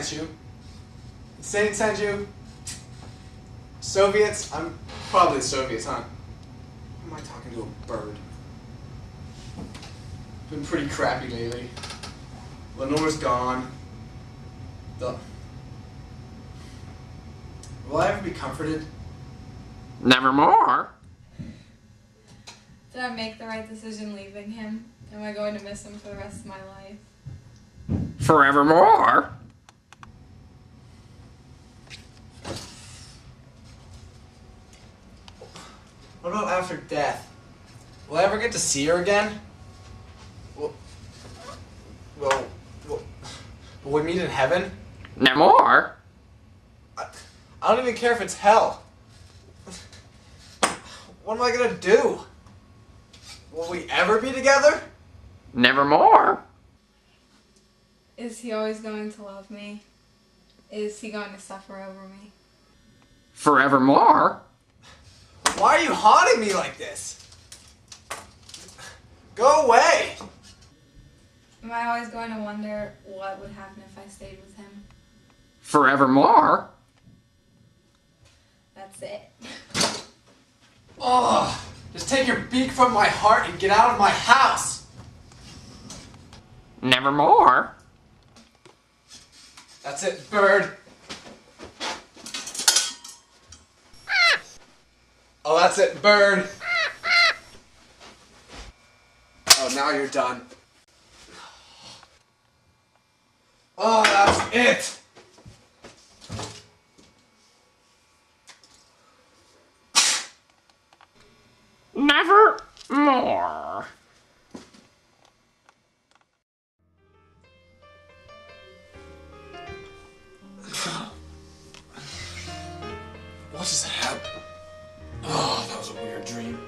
sent you. Satan sent you. Soviets? I'm probably the Soviets, huh? Why am I talking to a bird? Been pretty crappy lately. Lenore's gone. Will I ever be comforted? Nevermore. Did I make the right decision leaving him? Am I going to miss him for the rest of my life? Forevermore. What about after death? Will I ever get to see her again? Will we meet in heaven? Nevermore. I don't even care if it's hell. What am I gonna do? Will we ever be together? Nevermore. Is he always going to love me? Is he going to suffer over me? Forevermore. Why are you haunting me like this? Go away! Am I always going to wonder what would happen if I stayed with him? Forevermore. That's it. Ugh! Just take your beak from my heart and get out of my house! Nevermore. That's it, bird. Oh, that's it, bird. Oh, now you're done. Oh, that's it. Nevermore. What just happened? Oh, that was a weird dream.